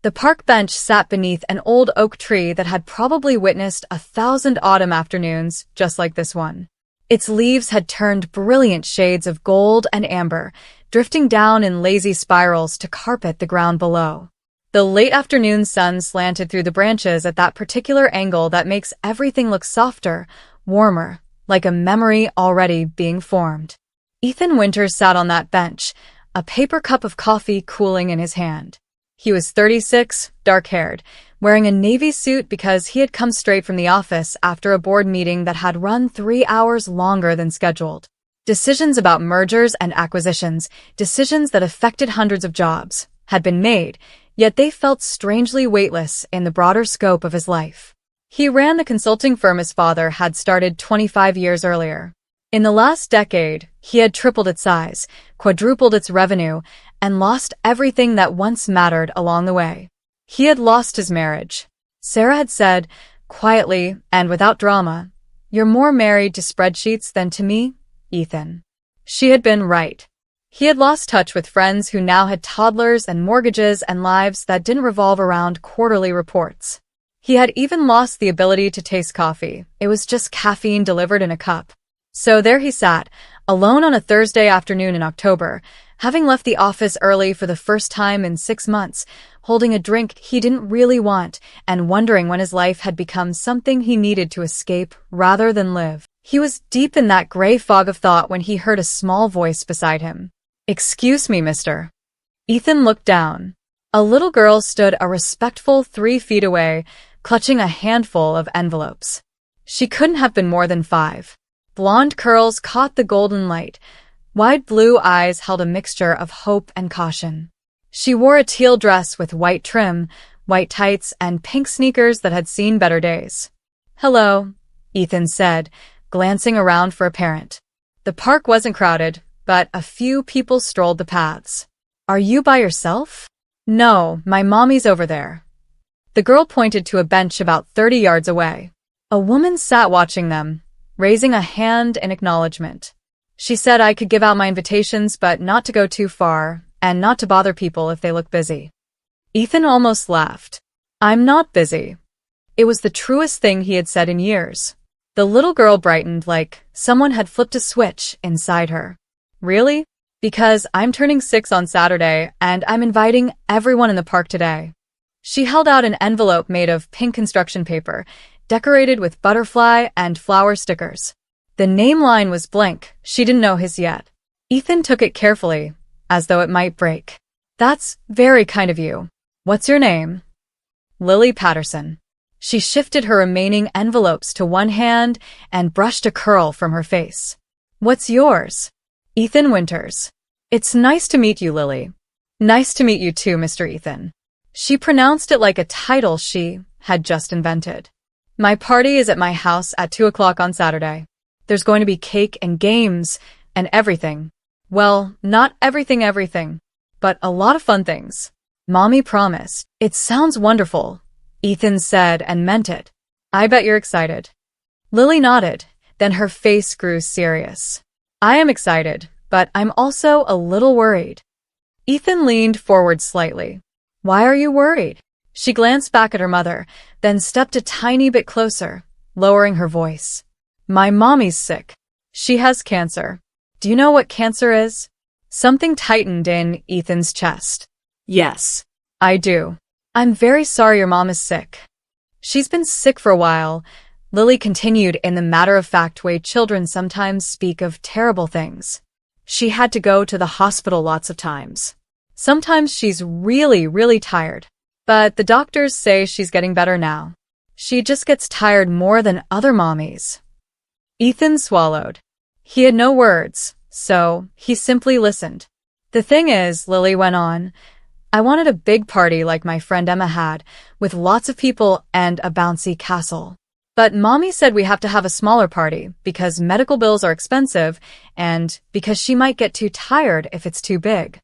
The park bench sat beneath an old oak tree that had probably witnessed 1,000 autumn afternoons just like this one. Its leaves had turned brilliant shades of gold and amber, drifting down in lazy spirals to carpet the ground below. The late afternoon sun slanted through the branches at that particular angle that makes everything look softer, warmer, like a memory already being formed. Ethan Winters sat on that bench, a paper cup of coffee cooling in his hand. He was 36, dark-haired, wearing a navy suit because he had come straight from the office after a board meeting that had run 3 hours longer than scheduled. Decisions about mergers and acquisitions, decisions that affected hundreds of jobs, had been made, yet they felt strangely weightless in the broader scope of his life. He ran the consulting firm his father had started 25 years earlier. In the last decade, he had tripled its size, quadrupled its revenue, and lost everything that once mattered along the way. He had lost his marriage. Sarah had said, quietly and without drama, "You're more married to spreadsheets than to me, Ethan." She had been right. He had lost touch with friends who now had toddlers and mortgages and lives that didn't revolve around quarterly reports. He had even lost the ability to taste coffee. It was just caffeine delivered in a cup. So there he sat, alone on a Thursday afternoon in October, having left the office early for the first time in 6 months, holding a drink he didn't really want, and wondering when his life had become something he needed to escape rather than live. He was deep in that gray fog of thought when he heard a small voice beside him. "Excuse me, mister." Ethan looked down. A little girl stood a respectful 3 feet away, clutching a handful of envelopes. She couldn't have been more than 5. Blonde curls caught the golden light. Wide blue eyes held a mixture of hope and caution. She wore a teal dress with white trim, white tights, and pink sneakers that had seen better days. "Hello," Ethan said, glancing around for a parent. The park wasn't crowded, but a few people strolled the paths. "Are you by yourself?" "No, my mommy's over there." The girl pointed to a bench about 30 yards away. A woman sat watching them, raising a hand in acknowledgement. She said I could give out my invitations, but not to go too far, and not to bother people if they look busy. Ethan almost laughed. "I'm not busy." It was the truest thing he had said in years. The little girl brightened like someone had flipped a switch inside her. "Really? Because I'm turning 6 on Saturday, and I'm inviting everyone in the park today." She held out an envelope made of pink construction paper, decorated with butterfly and flower stickers. The name line was blank. She didn't know his yet. Ethan took it carefully, as though it might break. "That's very kind of you. What's your name?" "Lily Patterson." She shifted her remaining envelopes to one hand and brushed a curl from her face. "What's yours?" "Ethan Winters." "It's nice to meet you, Lily." "Nice to meet you too, Mr. Ethan." She pronounced it like a title she had just invented. "My party is at my house at 2 o'clock on Saturday. There's going to be cake and games and everything. Well, not everything, but a lot of fun things. Mommy promised." "It sounds wonderful," Ethan said and meant it. "I bet you're excited." Lily nodded, then her face grew serious. "I am excited, but I'm also a little worried." Ethan leaned forward slightly. "Why are you worried?" She glanced back at her mother, then stepped a tiny bit closer, lowering her voice. "My mommy's sick. She has cancer." "Do you know what cancer is?" Something tightened in Ethan's chest. "Yes, I do." "I'm very sorry your mom is sick." "She's been sick for a while," Lily continued in the matter-of-fact way children sometimes speak of terrible things. "She had to go to the hospital lots of times. Sometimes she's really tired. But the doctors say she's getting better now. She just gets tired more than other mommies." Ethan swallowed. He had no words, so he simply listened. "The thing is," Lily went on, "I wanted a big party like my friend Emma had, with lots of people and a bouncy castle. But Mommy said we have to have a smaller party because medical bills are expensive and because she might get too tired if it's too big."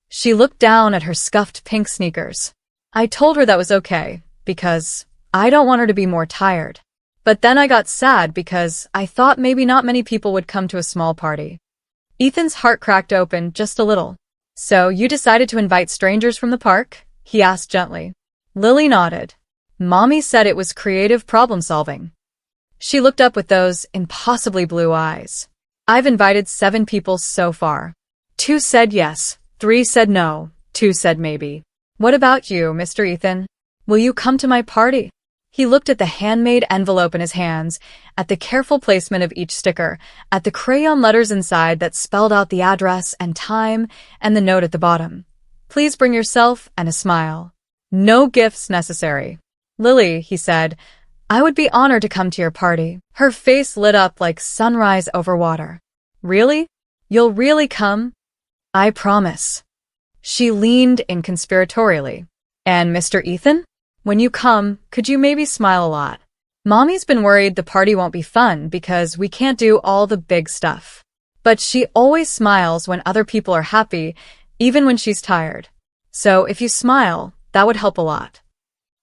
She looked down at her scuffed pink sneakers. "I told her that was okay, because I don't want her to be more tired. But then I got sad because I thought maybe not many people would come to a small party." Ethan's heart cracked open just a little. "So you decided to invite strangers from the park?" he asked gently. Lily nodded. Mommy said it was creative problem-solving. She looked up with those impossibly blue eyes. I've invited 7 people so far. 2 said yes, 3 said no, 2 said maybe. What about you, Mr. Ethan? Will you come to my party? He looked at the handmade envelope in his hands, at the careful placement of each sticker, at the crayon letters inside that spelled out the address and time, and the note at the bottom. Please bring yourself and a smile. No gifts necessary. Lily, he said, I would be honored to come to your party. Her face lit up like sunrise over water. Really? You'll really come? I promise. She leaned in conspiratorially. And Mr. Ethan? When you come, could you maybe smile a lot? Mommy's been worried the party won't be fun because we can't do all the big stuff. But she always smiles when other people are happy, even when she's tired. So if you smile, that would help a lot.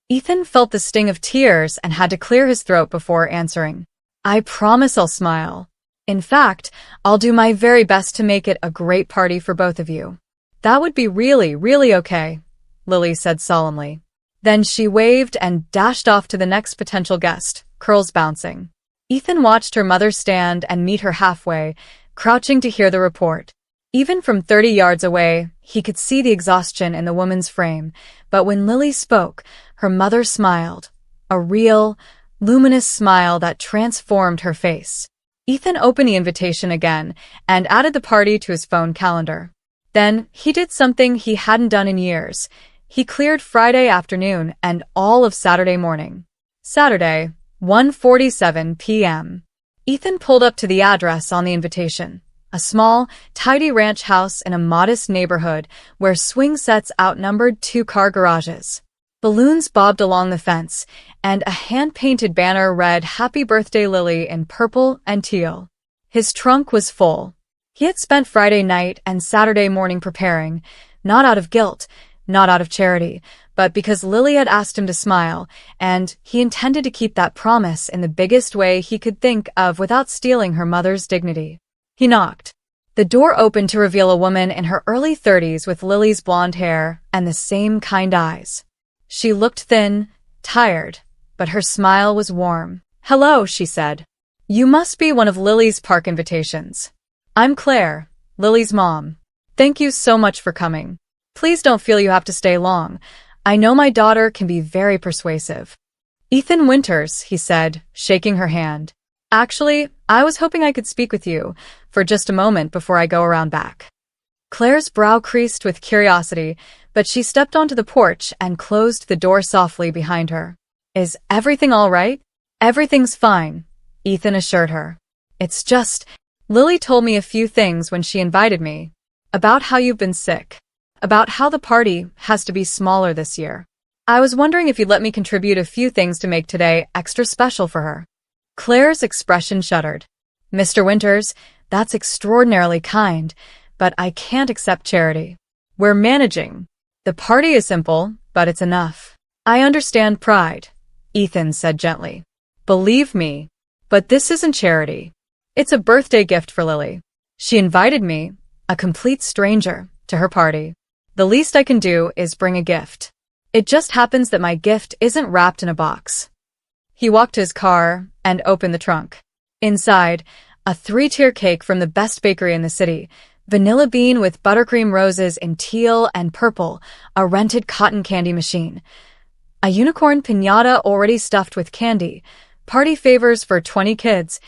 Ethan felt the sting of tears and had to clear his throat before answering. I promise I'll smile. In fact, I'll do my very best to make it a great party for both of you. That would be really, really okay, Lily said solemnly. Then she waved and dashed off to the next potential guest, curls bouncing. Ethan watched her mother stand and meet her halfway, crouching to hear the report. Even from 30 yards away, he could see the exhaustion in the woman's frame, but when Lily spoke, her mother smiled, a real, luminous smile that transformed her face. Ethan opened the invitation again and added the party to his phone calendar. Then he did something he hadn't done in years. He cleared Friday afternoon and all of Saturday morning. Saturday, 1:47 p.m. Ethan pulled up to the address on the invitation, a small, tidy ranch house in a modest neighborhood where swing sets outnumbered 2-car garages. Balloons bobbed along the fence, and a hand-painted banner read Happy Birthday Lily in purple and teal. His trunk was full. He had spent Friday night and Saturday morning preparing, not out of guilt, not out of charity, but because Lily had asked him to smile, and he intended to keep that promise in the biggest way he could think of without stealing her mother's dignity. He knocked. The door opened to reveal a woman in her early 30s with Lily's blonde hair and the same kind eyes. She looked thin, tired, but her smile was warm. Hello, she said. You must be one of Lily's park invitations. I'm Claire, Lily's mom. Thank you so much for coming. Please don't feel you have to stay long. I know my daughter can be very persuasive. Ethan Winters, he said, shaking her hand. Actually, I was hoping I could speak with you for just a moment before I go around back. Claire's brow creased with curiosity, but she stepped onto the porch and closed the door softly behind her. Is everything all right? Everything's fine, Ethan assured her. It's just, Lily told me a few things when she invited me. About how you've been sick. About how the party has to be smaller this year. I was wondering if you'd let me contribute a few things to make today extra special for her. Claire's expression shuddered. Mr. Winters, that's extraordinarily kind, but I can't accept charity. We're managing. The party is simple, but it's enough. I understand pride, Ethan said gently. Believe me, but this isn't charity. It's a birthday gift for Lily. She invited me, a complete stranger, to her party. The least I can do is bring a gift. It just happens that my gift isn't wrapped in a box. He walked to his car and opened the trunk. Inside, a 3-tier cake from the best bakery in the city, vanilla bean with buttercream roses in teal and purple, a rented cotton candy machine, a unicorn piñata already stuffed with candy, party favors for 20 kids,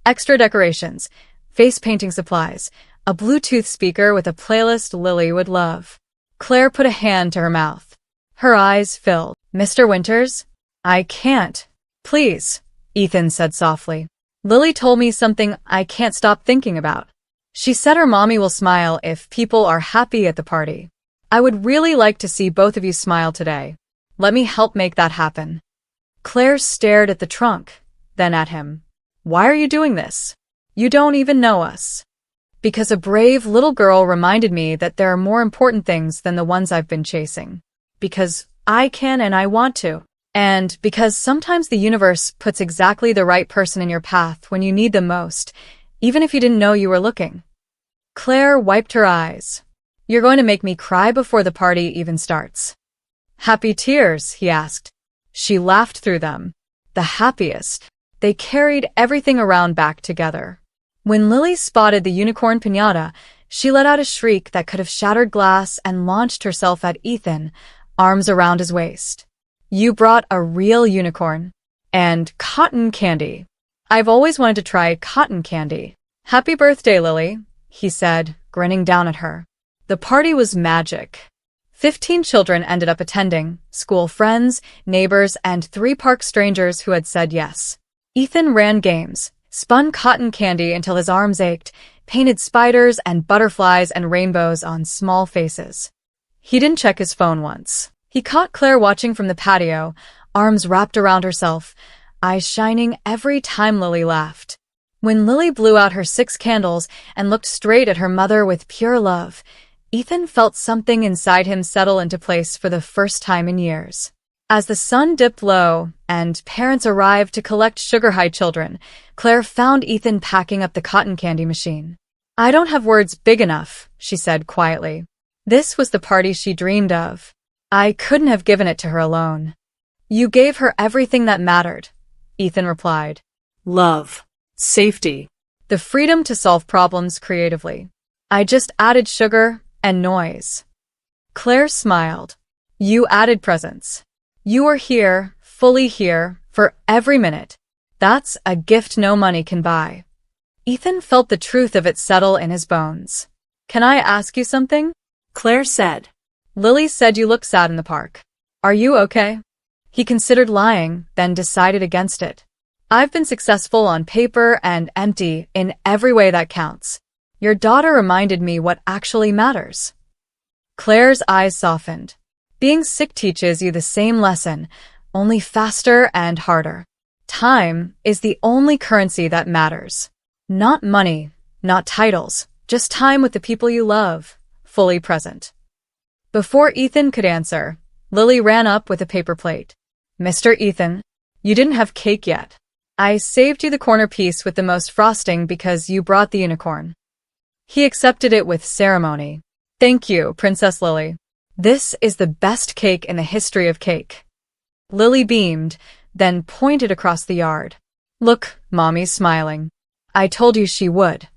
extra decorations, face painting supplies, a Bluetooth speaker with a playlist Lily would love. Claire put a hand to her mouth. Her eyes filled. Mr. Winters? I can't. Please, Ethan said softly. Lily told me something I can't stop thinking about. She said her mommy will smile if people are happy at the party. I would really like to see both of you smile today. Let me help make that happen. Claire stared at the trunk, then at him. Why are you doing this? You don't even know us. Because a brave little girl reminded me that there are more important things than the ones I've been chasing. Because I can and I want to. And because sometimes the universe puts exactly the right person in your path when you need them most, even if you didn't know you were looking. Claire wiped her eyes. You're going to make me cry before the party even starts. Happy tears, he asked. She laughed through them. The happiest. They carried everything around back together. When Lily spotted the unicorn piñata, she let out a shriek that could have shattered glass and launched herself at Ethan, arms around his waist. You brought a real unicorn. And cotton candy. I've always wanted to try cotton candy. Happy birthday, Lily, he said, grinning down at her. The party was magic. 15 children ended up attending, school friends, neighbors, and 3 park strangers who had said yes. Ethan ran games, spun cotton candy until his arms ached, painted spiders and butterflies and rainbows on small faces. He didn't check his phone once. He caught Claire watching from the patio, arms wrapped around herself, eyes shining every time Lily laughed. When Lily blew out her 6 candles and looked straight at her mother with pure love, Ethan felt something inside him settle into place for the first time in years. As the sun dipped low and parents arrived to collect sugar-high children, Claire found Ethan packing up the cotton candy machine. I don't have words big enough, she said quietly. This was the party she dreamed of. I couldn't have given it to her alone. You gave her everything that mattered, Ethan replied. Love. Safety. The freedom to solve problems creatively. I just added sugar and noise. Claire smiled. You added presence. You are here, fully here, for every minute. That's a gift no money can buy. Ethan felt the truth of it settle in his bones. Can I ask you something? Claire said. Lily said you look sad in the park. Are you okay? He considered lying, then decided against it. I've been successful on paper and empty in every way that counts. Your daughter reminded me what actually matters. Claire's eyes softened. Being sick teaches you the same lesson, only faster and harder. Time is the only currency that matters. Not money, not titles, just time with the people you love, fully present. Before Ethan could answer, Lily ran up with a paper plate. Mr. Ethan, you didn't have cake yet. I saved you the corner piece with the most frosting because you brought the unicorn. He accepted it with ceremony. Thank you, Princess Lily. This is the best cake in the history of cake. Lily beamed, then pointed across the yard. Look, Mommy's smiling. I told you she would.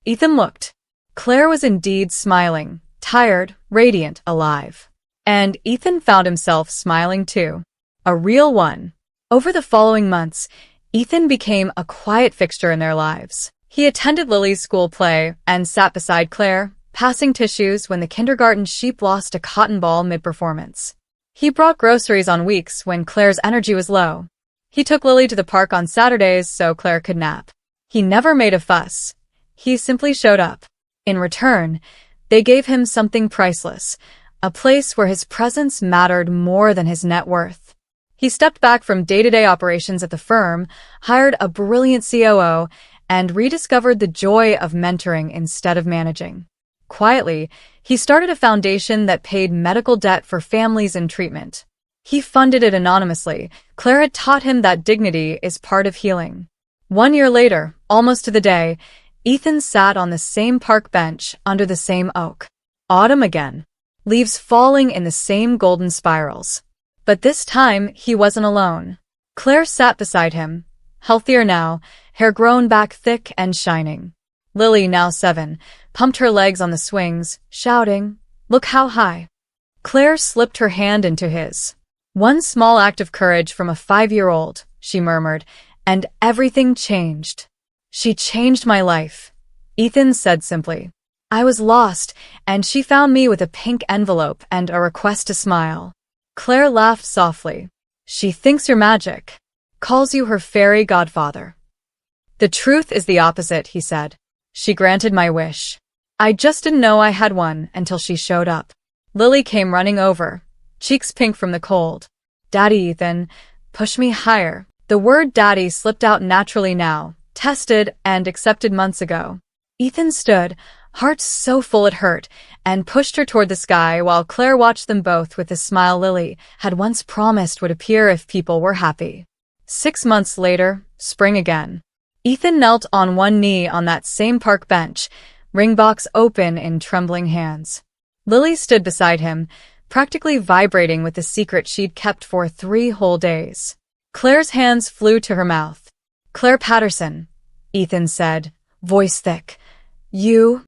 Ethan looked. Claire was indeed smiling, tired, radiant, alive. And Ethan found himself smiling too. A real one. Over the following months, Ethan became a quiet fixture in their lives. He attended Lily's school play and sat beside Claire, passing tissues when the kindergarten sheep lost a cotton ball mid-performance. He brought groceries on weeks when Claire's energy was low. He took Lily to the park on Saturdays so Claire could nap. He never made a fuss. He simply showed up. In return, they gave him something priceless, a place where his presence mattered more than his net worth. He stepped back from day-to-day operations at the firm, hired a brilliant COO, and rediscovered the joy of mentoring instead of managing. Quietly, he started a foundation that paid medical debt for families in treatment. He funded it anonymously. Claire had taught him that dignity is part of healing. 1 year later, almost to the day, Ethan sat on the same park bench under the same oak. Autumn again. Leaves falling in the same golden spirals. But this time, he wasn't alone. Claire sat beside him, healthier now, hair grown back thick and shining. Lily, now 7, pumped her legs on the swings, shouting, "Look how high." Claire slipped her hand into his. One small act of courage from a 5-year-old, she murmured, and everything changed. She changed my life, Ethan said simply. I was lost, and she found me with a pink envelope and a request to smile. Claire laughed softly. She thinks you're magic. Calls you her fairy godfather. The truth is the opposite, he said. She granted my wish. I just didn't know I had one until she showed up. Lily came running over, cheeks pink from the cold. Daddy, Ethan, push me higher. The word daddy slipped out naturally now, tested and accepted months ago. Ethan stood, heart so full it hurt, and pushed her toward the sky while Claire watched them both with the smile Lily had once promised would appear if people were happy. 6 months later, spring again. Ethan knelt on one knee on that same park bench, ring box open in trembling hands. Lily stood beside him, practically vibrating with the secret she'd kept for 3 whole days. Claire's hands flew to her mouth. "Claire Patterson," Ethan said, voice thick. "You..."